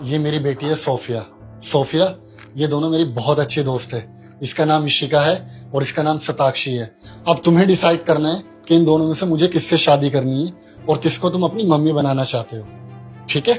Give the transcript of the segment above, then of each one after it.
ये मेरी बेटी है सोफिया। सोफिया, ये दोनों मेरी बहुत अच्छी दोस्त है। इसका नाम इशिका है और इसका नाम सताक्षी है। अब तुम्हें डिसाइड करना है कि इन दोनों में से मुझे किससे शादी करनी है और किसको तुम अपनी मम्मी बनाना चाहते हो, ठीक है?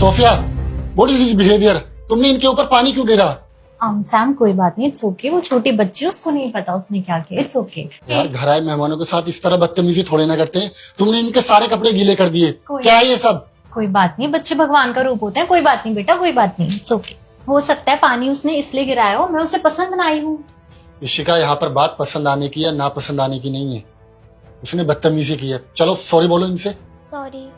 Sophia, what is this behaviour? तुमने इनके ऊपर पानी क्यों गिरा? सैम कोई बात नहीं, इट्स ओके। वो छोटी बच्ची है, उसको नहीं पता उसने क्या किया। इट्स ओके यार, घर आए मेहमानों के साथ इस तरह बदतमीजी थोड़े ना करते हैं। तुमने इनके सारे कपड़े गीले कर दिए। क्या है ये सब? कोई बात नहीं, बच्चे भगवान का रूप होते हैं। कोई बात नहीं बेटा, कोई बात नहीं। It's okay. हो सकता है पानी उसने इसलिए गिराया हो, मैं उसे पसंद आई हूँ। इशिका, यहाँ पर बात पसंद आने की या ना पसंद आने की नहीं है। उसने बदतमीजी की है। चलो सॉरी बोलो इनसे। सॉरी।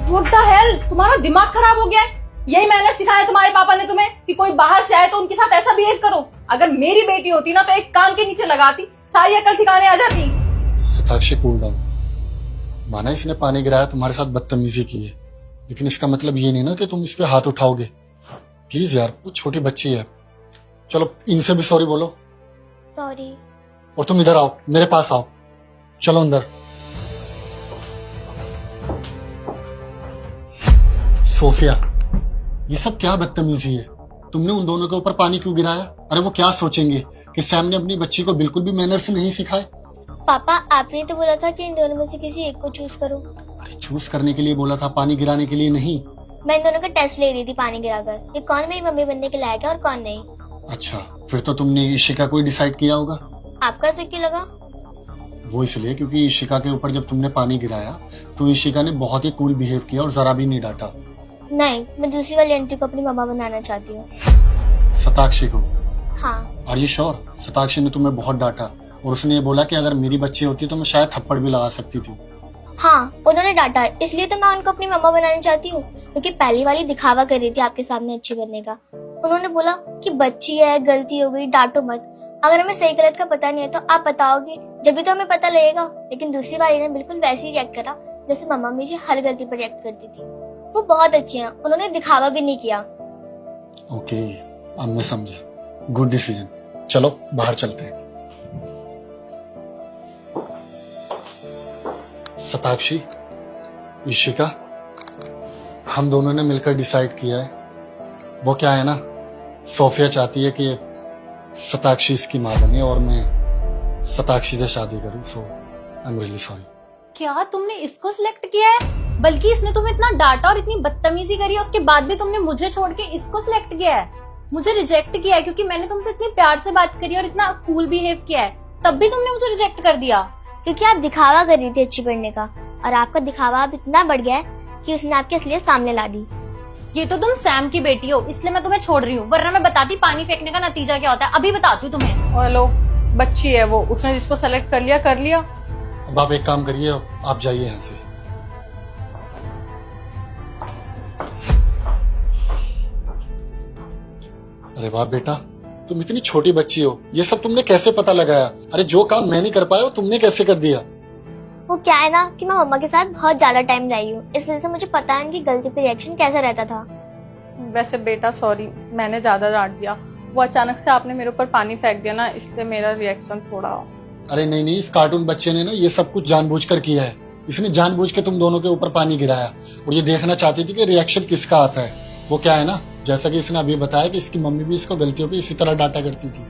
What the hell? तुम्हारा दिमाग खराब हो गया है? यही मैंने सिखाया तुम्हारे पापा ने तुम्हें कि कोई बाहर से आए तो उनके साथ ऐसा बिहेव करो। अगर मेरी बेटी होती ना तो एक कान के नीचे लगाती, सारी अकल ठिकाने आ जाती। Satakshi, cool down. माना इसने पानी गिराया, तुम्हारे साथ बदतमीजी की है, लेकिन इसका मतलब ये नहीं ना कि तुम इस पे हाथ उठाओगे। प्लीज यार, वो छोटी बच्ची है। चलो इनसे भी सॉरी बोलो। सॉरी। और तुम इधर आओ, मेरे पास आओ। चलो अंदर। सोफिया, ये सब क्या बदतमीजी है? तुमने उन दोनों के ऊपर पानी क्यों गिराया? अरे वो क्या सोचेंगे कि सैम ने अपनी बच्ची को बिल्कुल भी मैनर्स नहीं सिखाए? पापा, आपने तो बोला था कि इन दोनों में से किसी एक को चूज करो। अरे चूज करने के लिए बोला था, पानी गिराने के लिए नहीं। मैं इन दोनों का टेस्ट ले रही थी पानी गिराकर, कि कौन मेरी मम्मी बनने के लायक है और कौन नहीं। अच्छा, फिर तो तुमने इशिका को ही डिसाइड किया होगा। आपका ऐसे क्यों लगा? वो इसलिए क्योंकि इशिका के ऊपर जब तुमने पानी गिराया तो इशिका ने बहुत ही कूल बिहेव किया और जरा भी नहीं डांटा। नहीं, मैं दूसरी वाली आंटी को अपनी मम्मा बनाना चाहती हूँ। सताक्षी को? हाँ। Are you sure? सताक्षी ने तुम्हें बहुत डांटा और उसने ये बोला कि अगर मेरी बच्ची होती तो मैं शायद थप्पड़ भी लगा सकती थी। हाँ, उन्होंने डांटा, इसलिए तो मैं उनको अपनी मम्मा बनाना चाहती हूँ, क्योंकि पहली वाली दिखावा कर रही थी आपके सामने अच्छी बनने का। उन्होंने बोला कि बच्ची है, गलती हो गई, डांटो मत। अगर हमें सही गलत का पता नहीं है तो आप बताओगे, जब भी तो हमें पता लगेगा। लेकिन दूसरी वाली ने बिल्कुल वैसे ही रिएक्ट करा जैसे मम्मा मेरी हर गलती पर रिएक्ट करती थी। वो बहुत अच्छी हैं, उन्होंने दिखावा भी नहीं किया। ओके, अब मैं समझा। Good decision. चलो बाहर चलते हैं। सताक्षी, इशिका, हम दोनों ने मिलकर डिसाइड किया है। वो क्या है ना, सोफिया चाहती है कि सताक्षी इसकी माँ बने और मैं सताक्षी से शादी करूं। सो आई एम रियली सॉरी। क्या तुमने इसको सिलेक्ट किया है? बल्कि इसने तुम्हें इतना डांटा और इतनी बदतमीजी करी है, उसके बाद भी तुमने मुझे छोड़ के इसको सिलेक्ट किया है। मुझे रिजेक्ट किया है क्योंकि मैंने तुमसे इतनी प्यार से बात करी और इतना कूल बिहेव किया है, तब भी तुमने मुझे रिजेक्ट कर दिया। क्योंकि आप दिखावा कर रही थी अच्छी बनने का, और आपका दिखावा अब इतना बढ़ गया है कि उसने आपके इसलिए सामने ला दी। ये तो तुम सैम की बेटी हो, इसलिए मैं तुम्हें छोड़ रही हूँ, वरना मैं बताती पानी फेंकने का नतीजा क्या होता है। अभी बताती हूँ तुम्हें। और लो, बच्ची है वो, उसने जिसको सेलेक्ट कर लिया कर लिया। अब आप एक काम करिए, आप जाइए यहाँ से। अरे वाह बेटा, तुम इतनी छोटी बच्ची हो, ये सब तुमने कैसे पता लगाया? अरे जो काम मैं नहीं कर पाया वो तुमने कैसे कर दिया? वो क्या है ना कि मैं मम्मा के साथ बहुत ज्यादा टाइम रही हूँ, इस वजह से मुझे पता है उनकी गलती पे रिएक्शन कैसा रहता था। वैसे बेटा सॉरी, मैंने ज्यादा डांट दिया। वो अचानक से आपने मेरे ऊपर पानी फेंक दिया ना, इसलिए मेरा रिएक्शन थोड़ा। अरे नहीं नहीं, इस कार्टून बच्चे ने ना ये सब कुछ जानबूझकर किया है। इसने जानबूझ के तुम दोनों के ऊपर पानी गिराया और ये देखना चाहती थी कि रिएक्शन किसका आता है। वो क्या है ना, जैसा कि इसने अभी बताया कि इसकी मम्मी भी इसको गलतियों पे इसी तरह डांटा करती थी।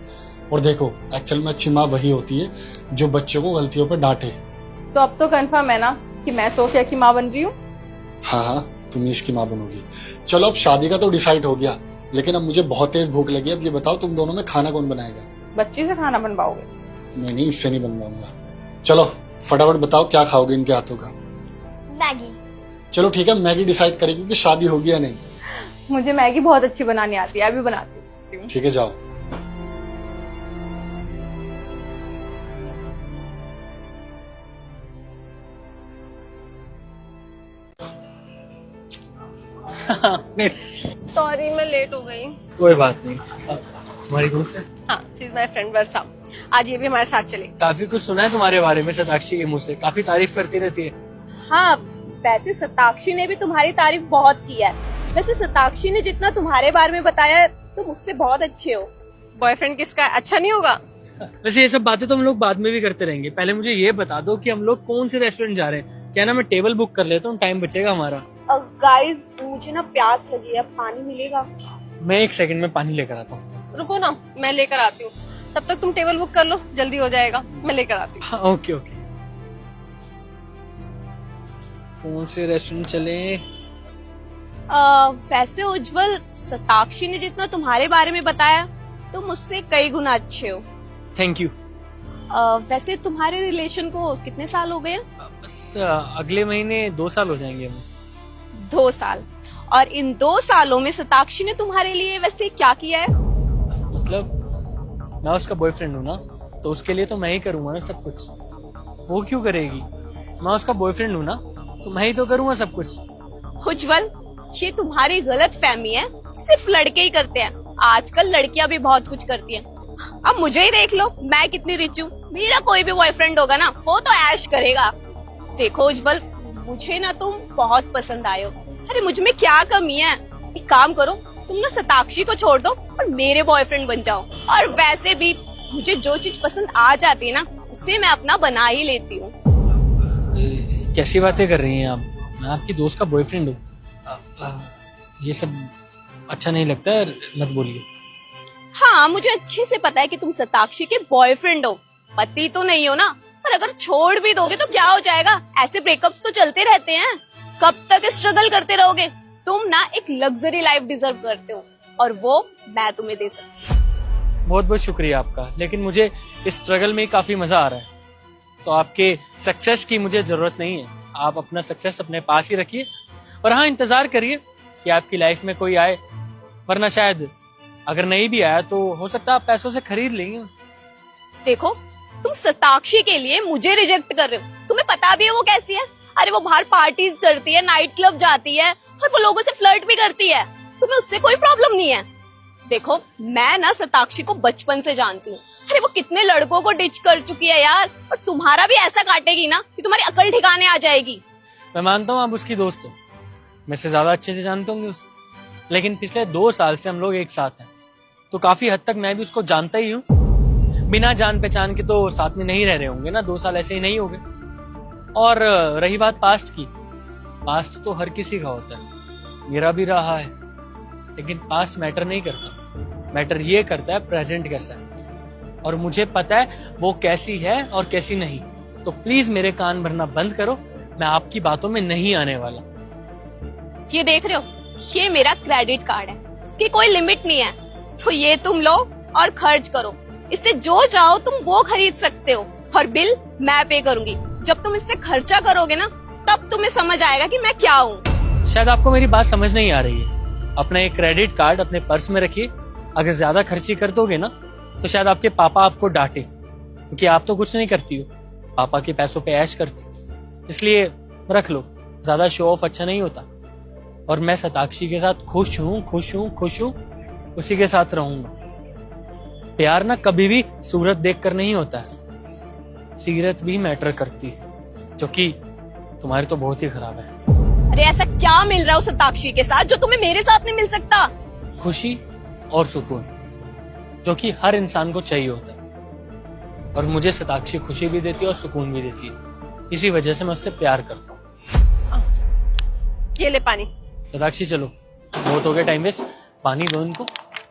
और देखो, एक्चुअल में अच्छी माँ वही होती है जो बच्चों को गलतियों पर डांटे। तो अब तो कंफर्म है ना कि मैं सोफिया की माँ बन रही हूँ? हाँ हाँ, तुम इसकी माँ बनोगी। चलो अब शादी का तो डिसाइड हो गया, लेकिन अब मुझे बहुत तेज भूख लगी। अब ये बताओ, तुम दोनों में खाना कौन बनाएगा? बच्ची से खाना बनवाओगे? नहीं, इससे नहीं बनवाऊंगा। चलो फटाफट बताओ क्या खाओगे इनके हाथों का? मैगी। चलो ठीक है, मैगी डिसाइड करेगी कि शादी होगी या नहीं। मुझे मैगी बहुत अच्छी बनानी आती है, अभी बनाती हूँ। ठीक है, जाओ। सॉरी मैं लेट हो गई। कोई बात नहीं। तुम्हारी दोस्त है? हाँ, शी इज माय फ्रेंड वर्षा। आज ये भी हमारे साथ चले। काफी कुछ सुना है तुम्हारे बारे में सताक्षी के मुंह से, काफी तारीफ करती रहती है। हाँ, वैसे सताक्षी ने भी तुम्हारी तारीफ बहुत की है। वैसे सताक्षी ने जितना तुम्हारे बारे में बताया तुम उससे बहुत अच्छे हो। बॉयफ्रेंड किसका है? अच्छा नहीं होगा? वैसे ये सब बातें तो हम लोग बाद में भी करते रहेंगे, पहले मुझे ये बता दो कि हम लोग कौन से रेस्टोरेंट जा रहे हैं। क्या ना मैं टेबल बुक कर लेता हूँ, टाइम बचेगा हमारा। गाइस मुझे ना प्यास लगी है, पानी मिलेगा? मैं 1 सेकंड में पानी लेकर आता हूँ। रुको ना, मैं लेकर आती हूँ। तब तक तुम टेबल बुक कर लो, जल्दी हो जाएगा। मैं लेकर आती हूँ। हाँ, ओके ओके। कौन से रेस्टोरेंट चले? वैसे उज्जवल, सताक्षी ने जितना तुम्हारे बारे में बताया तुम मुझसे कई गुना अच्छे हो। Thank you. वैसे तुम्हारे रिलेशन को कितने साल हो गए? बस अगले महीने 2 साल हो जाएंगे हमें। 2 साल। और इन 2 सालों में सताक्षी ने तुम्हारे लिए वैसे क्या किया है? मतलब मैं उसका बॉयफ्रेंड हूँ ना, तो उसके लिए तो मैं ही करूंगा ना सब कुछ। वो क्यों करेगी? मैं उसका बॉयफ्रेंड हूँ ना, तो मैं ही तो करूंगा सब कुछ। उज्जवल, ये तुम्हारी गलत फहमी है, सिर्फ लड़के ही करते हैं। आजकल लड़कियां भी बहुत कुछ करती हैं। अब मुझे ही देख लो, मैं कितनी रिच हूँ। मेरा कोई भी बॉयफ्रेंड होगा ना, वो तो ऐश करेगा। देखो उज्जवल, मुझे ना तुम बहुत पसंद आए हो। अरे मुझ में क्या कमी है? एक काम करो, तुम ना सताक्षी को छोड़ दो और मेरे बॉयफ्रेंड बन जाओ। और वैसे भी मुझे जो चीज पसंद आ जाती है ना, उसे मैं अपना बना ही लेती हूँ। कैसी बातें कर रही हैं आप? मैं आपकी दोस्त का बॉयफ्रेंड हूँ। ये सब अच्छा नहीं लगता है, मत बोलिए। हाँ, मुझे अच्छे से पता है कि तुम सताक्षी के बॉयफ्रेंड हो, पति तो नहीं हो ना। पर अगर छोड़ भी दोगे तो क्या हो जाएगा? ऐसे ब्रेकअप्स तो चलते रहते हैं। कब तक स्ट्रगल करते रहोगे? तुम ना एक लग्जरी लाइफ डिजर्व करते हो, और वो मैं तुम्हें दे सकती हूँ। बहुत बहुत शुक्रिया आपका, लेकिन मुझे इस स्ट्रगल में काफी मजा आ रहा है। तो आपके सक्सेस की मुझे जरूरत नहीं है। आप अपना सक्सेस अपने पास ही रखिए, और हाँ, इंतजार करिए कि आपकी लाइफ में कोई आए, वरना शायद अगर नहीं भी आया तो हो सकता है आप पैसों से खरीद लेंगे। देखो, तुम सताक्षी के लिए मुझे रिजेक्ट कर रहे हो। तुम्हें पता भी है वो कैसी है? अरे वो बाहर पार्टीज करती है, नाइट क्लब जाती है, और वो लोगों से फ्लर्ट भी करती है। तुम्हें उससे कोई प्रॉब्लम नहीं है। देखो, मैं ना सताक्षी को बचपन से जानती हूँ। अरे वो कितने लड़कों को डिच कर चुकी है यार, और तुम्हारा भी ऐसा काटेगी ना कि तुम्हारी अकल ठिकाने आ जाएगी। मैं मानता हूँ आप उसकी दोस्त हो, मेरे से ज्यादा अच्छे से जानते होंगे उसे, लेकिन पिछले 2 साल से हम लोग एक साथ हैं, तो काफी हद तक मैं भी उसको जानता ही हूँ। बिना जान पहचान के तो साथ में नहीं रह रहे होंगे ना, 2 साल ऐसे ही नहीं हो गए। और रही बात पास्ट की, पास्ट तो हर किसी का होता है, मेरा भी रहा है, लेकिन पास्ट मैटर नहीं करता। मैटर ये करता है प्रेजेंट कैसा है, और मुझे पता है वो कैसी है और कैसी नहीं। तो प्लीज मेरे कान भरना बंद करो, मैं आपकी बातों में नहीं आने वाला। ये देख रहे हो, ये मेरा क्रेडिट कार्ड है, इसकी कोई लिमिट नहीं है। तो ये तुम लो और खर्च करो। इससे जो चाहो तुम वो खरीद सकते हो, और बिल मैं पे करूंगी। जब तुम इससे खर्चा करोगे ना, तब तुम्हें समझ आएगा कि मैं क्या हूँ। शायद आपको मेरी बात समझ नहीं आ रही है। अपना एक क्रेडिट कार्ड अपने पर्स में रखिए। अगर ज्यादा खर्ची कर दोगे ना, तो शायद आपके पापा आपको डांटे, क्योंकि आप तो कुछ नहीं करती हो, पापा के पैसों पे ऐश करती हो। इसलिए रख लो, ज्यादा शो ऑफ अच्छा नहीं होता। और मैं सताक्षी के साथ खुश हूँ, उसी के साथ रहूंगा। प्यार ना कभी भी सूरत देखकर नहीं होता है, सीरत भी मैटर करती है, जो कि तुम्हारी तो बहुत ही खराब है। अरे ऐसा क्या मिल रहा है उस सताक्षी के साथ जो तुम्हें मेरे साथ नहीं मिल सकता? खुशी और सुकून, जो कि हर इंसान को चाहिए होता है। और मुझे सताक्षी खुशी भी देती है और सुकून भी देती है, इसी वजह से मैं उससे प्यार करता हूँ। ये ले पानी। सताक्षी चलो, बहुत हो गया टाइम वेस्ट। पानी दो इनको,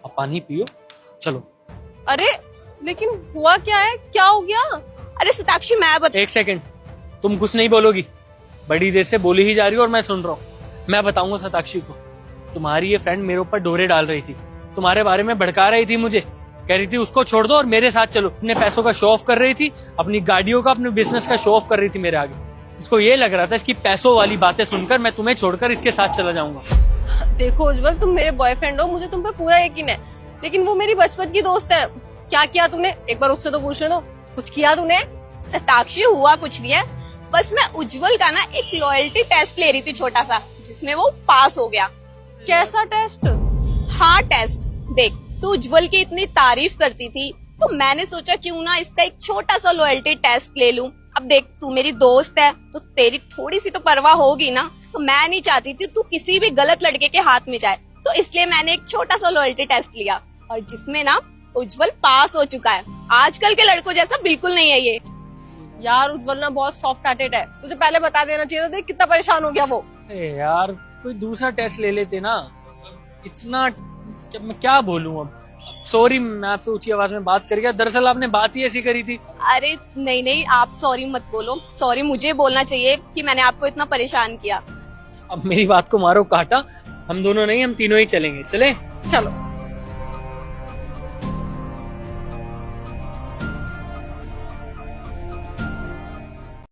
अब पानी पियो, चलो। अरे लेकिन हुआ क्या है? क्या हो गया? अरे सताक्षी, मैं बता। 1 सेकंड, तुम कुछ नहीं बोलोगी? बड़ी देर से बोली ही जा रही हो और मैं सुन रहा हूँ। मैं बताऊंगा सताक्षी को, तुम्हारी ये फ्रेंड मेरे ऊपर डोरे डाल रही थी, तुम्हारे बारे में भड़का रही थी मुझे, कह रही थी उसको छोड़ दो और मेरे साथ चलो। अपने पैसों का शो ऑफ कर रही थी, अपनी गाड़ियों का, अपने बिजनेस का शो ऑफ कर रही थी मेरे आगे। इसको ये लग रहा था इसकी पैसों वाली बातें सुनकर मैं तुम्हें छोड़कर इसके साथ चला जाऊंगा। देखो उज्जवल, तुम मेरे बॉयफ्रेंड हो, मुझे तुम पे पूरा यकीन है, लेकिन वो मेरी बचपन की दोस्त है। क्या किया तूने? एक बार उससे तो पूछने दो, कुछ किया तूने? सताक्षी, हुआ कुछ नहीं है, बस मैं उज्जवल का ना एक लॉयल्टी टेस्ट ले रही थी, छोटा सा, जिसमें वो पास हो गया। कैसा टेस्ट? हाँ टेस्ट। देख, तू उज्जवल की इतनी तारीफ करती थी, तो मैंने सोचा क्यों ना इसका एक छोटा सा लॉयल्टी टेस्ट ले लूं। अब देख, तू मेरी दोस्त है तो तेरी थोड़ी सी तो परवाह होगी ना। तो मैं नहीं चाहती थी तू किसी भी गलत लड़के के हाथ में जाए, तो इसलिए मैंने एक छोटा सा लॉयल्टी टेस्ट लिया और जिसमें ना उज्जवल पास हो चुका है। आजकल के लड़कों जैसा बिल्कुल नहीं है ये। यार उज्जवल ना बहुत सॉफ्ट हार्टेड है, तुझे पहले बता देना चाहिए था। देख कितना परेशान हो गया वो। अरे यार कोई दूसरा टेस्ट ले लेते ना। इतना मैं क्या बोलूं अब। सॉरी, मैं आपसे ऊंची आवाज में बात कर गया। दरअसल आपने बात ही ऐसी करी थी। अरे नहीं नहीं, आप सॉरी मत बोलो। सॉरी मुझे बोलना चाहिए कि मैंने आपको इतना परेशान किया। अब मेरी बात को मारो काटा। हम दोनों नहीं, हम तीनों ही चलेंगे। चले चलो।